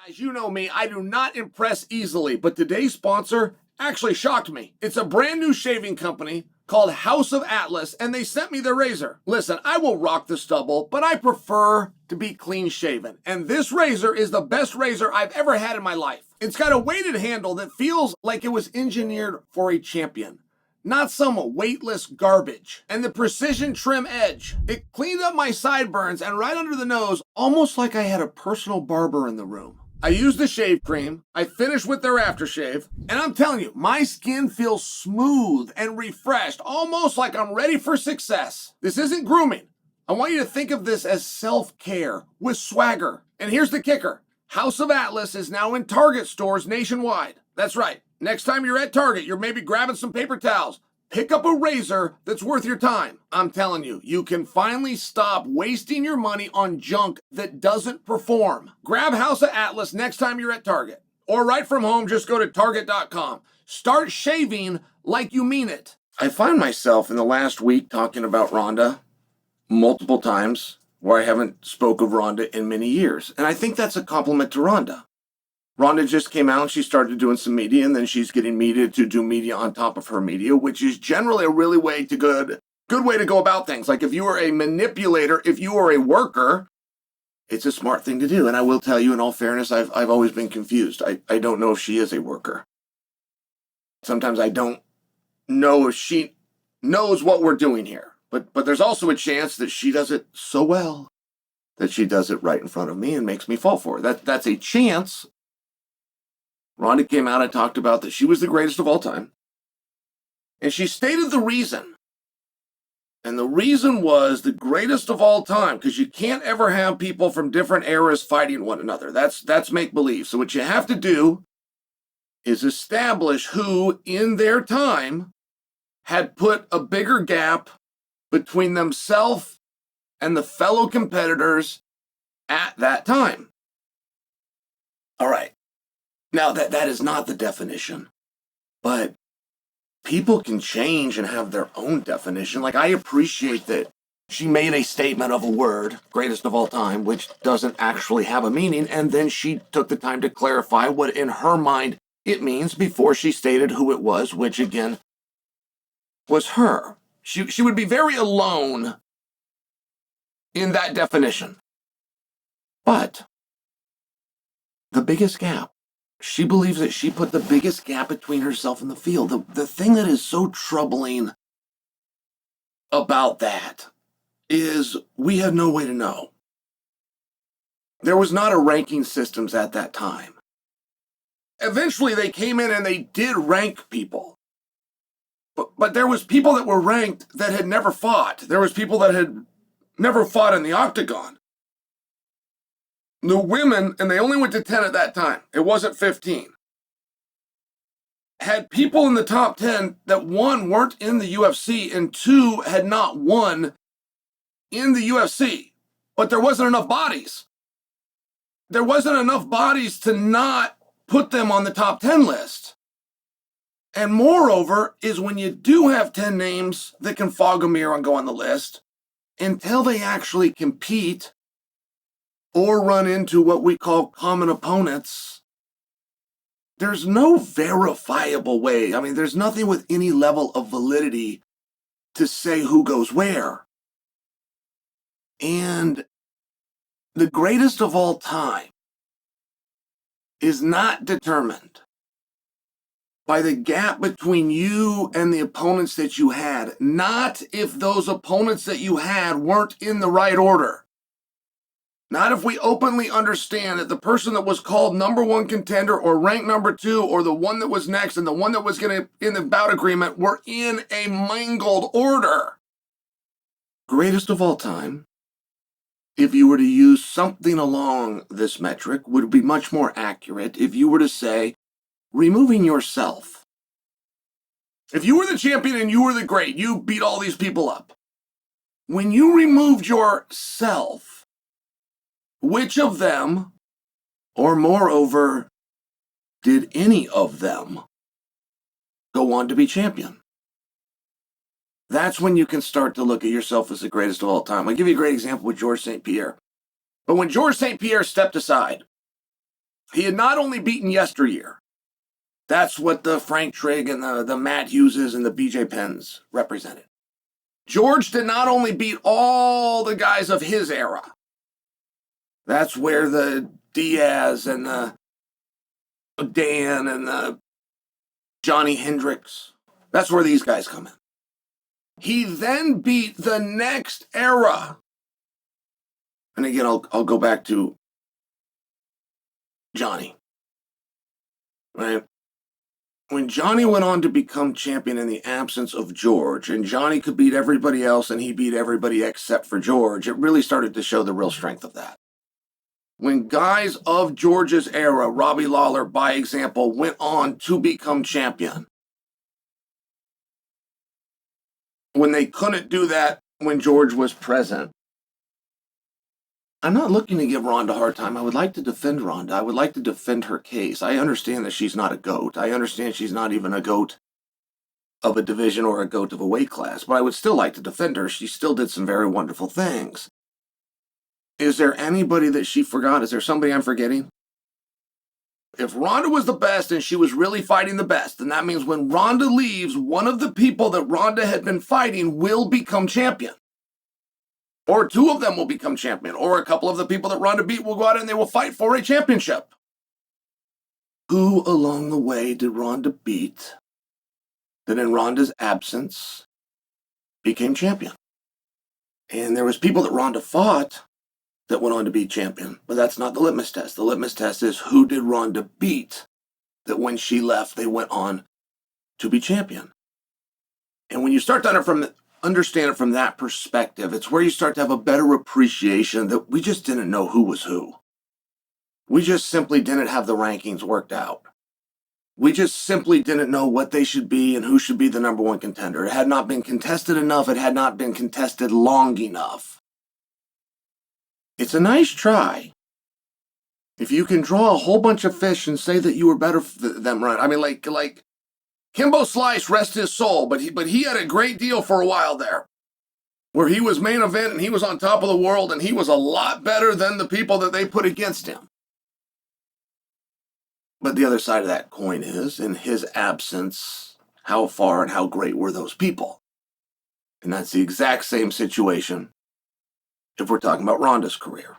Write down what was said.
Guys, you know me, I do not impress easily, but today's sponsor actually shocked me. It's a brand new shaving company called House of Atlas, and they sent me their razor. Listen, I will rock the stubble, but I prefer to be clean shaven. And this razor is the best razor I've ever had in my life. It's got a weighted handle that feels like it was engineered for a champion, not some weightless garbage. And the precision trim edge, it cleaned up my sideburns and right under the nose, almost like I had a personal barber in the room. I used the shave cream, I finished with their aftershave, and I'm telling you, my skin feels smooth and refreshed, almost like I'm ready for success. This isn't grooming. I want you to think of this as self-care with swagger. And here's the kicker. House of Atlas is now in Target stores nationwide. That's right. Next time you're at Target, you're maybe grabbing some paper towels. Pick up a razor that's worth your time. I'm telling you, you can finally stop wasting your money on junk that doesn't perform. Grab House of Atlas next time you're at Target. Or right from home, just go to Target.com. Start shaving like you mean it. I find myself in the last week talking about Ronda multiple times where I haven't spoke of Ronda in many years. And I think that's a compliment to Ronda. Ronda just came out and she started doing some media, and then she's getting media to do media on top of her media, which is generally a really good way to go about things. Like if you are a manipulator, if you are a worker, it's a smart thing to do. And I will tell you, in all fairness, I've always been confused. I don't know if she is a worker. Sometimes I don't know if she knows what we're doing here. But there's also a chance that she does it so well that she does it right in front of me and makes me fall for it. That's a chance. Ronda came out and talked about that she was the greatest of all time. And she stated the reason. And the reason was the greatest of all time, because you can't ever have people from different eras fighting one another. That's make-believe. So what you have to do is establish who, in their time, had put a bigger gap between themselves and the fellow competitors at that time. All right. Now, that is not the definition, but people can change and have their own definition. Like, I appreciate that she made a statement of a word, greatest of all time, which doesn't actually have a meaning, and then she took the time to clarify what in her mind it means before she stated who it was, which, again, was her. She would be very alone in that definition. But the biggest gap, she believes that she put the biggest gap between herself and the field. The thing that is so troubling about that is we have no way to know. There was not a ranking systems at that time. Eventually they came in and they did rank people. But there was people that were ranked that had never fought. There was people that had never fought in the octagon. The women, and they only went to 10 at that time. It wasn't 15. Had people in the top 10 that, one, weren't in the UFC, and two, had not won in the UFC. But there wasn't enough bodies. There wasn't enough bodies to not put them on the top 10 list. And moreover, is when you do have 10 names that can fog a mirror and go on the list, until they actually compete or run into what we call common opponents, there's no verifiable way. I mean, there's nothing with any level of validity to say who goes where. And the greatest of all time is not determined by the gap between you and the opponents that you had, not if those opponents that you had weren't in the right order. Not if we openly understand that the person that was called number one contender or ranked number two or the one that was next and the one that was going to in the bout agreement were in a mangled order. Greatest of all time, if you were to use something along this metric, would be much more accurate if you were to say, removing yourself. If you were the champion and you were the great, you beat all these people up. When you removed yourself, which of them, or moreover, did any of them go on to be champion? That's when you can start to look at yourself as the greatest of all time. I'll give you a great example with Georges St-Pierre. But when Georges St-Pierre stepped aside, He had not only beaten yesteryear. That's what the Frank Trigg and the Matt Hugheses and the BJ Penns represented. George did not only beat all the guys of his era. That's where the Diaz and the Dan and the Johnny Hendricks, that's where these guys come in. He then beat the next era. And again, I'll go back to Johnny. Right? When Johnny went on to become champion in the absence of George, and Johnny could beat everybody else and he beat everybody except for George, it really started to show the real strength of that. When guys of George's era, Robbie Lawler, by example, went on to become champion, when they couldn't do that when George was present, I'm not looking to give Ronda a hard time. I would like to defend Ronda. I would like to defend her case. I understand that she's not a GOAT. I understand she's not even a GOAT of a division or a GOAT of a weight class, but I would still like to defend her. She still did some very wonderful things. Is there anybody that she forgot? Is there somebody I'm forgetting? If Ronda was the best and she was really fighting the best, then that means when Ronda leaves, one of the people that Ronda had been fighting will become champion. Or two of them will become champion. Or a couple of the people that Ronda beat will go out and they will fight for a championship. Who along the way did Ronda beat that in Ronda's absence became champion? And there was people that Ronda fought that went on to be champion. But that's not the litmus test. The litmus test is who did Ronda beat that when she left, they went on to be champion. And when you start to understand it from that perspective, it's where you start to have a better appreciation that we just didn't know who was who. We just simply didn't have the rankings worked out. We just simply didn't know what they should be and who should be the number one contender. It had not been contested enough. It had not been contested long enough. It's a nice try. If you can draw a whole bunch of fish and say that you were better than them, right? I mean, like Kimbo Slice, rest his soul, but he had a great deal for a while there, where he was main event and he was on top of the world and he was a lot better than the people that they put against him. But the other side of that coin is, in his absence, how far and how great were those people? And that's the exact same situation if we're talking about Ronda's career.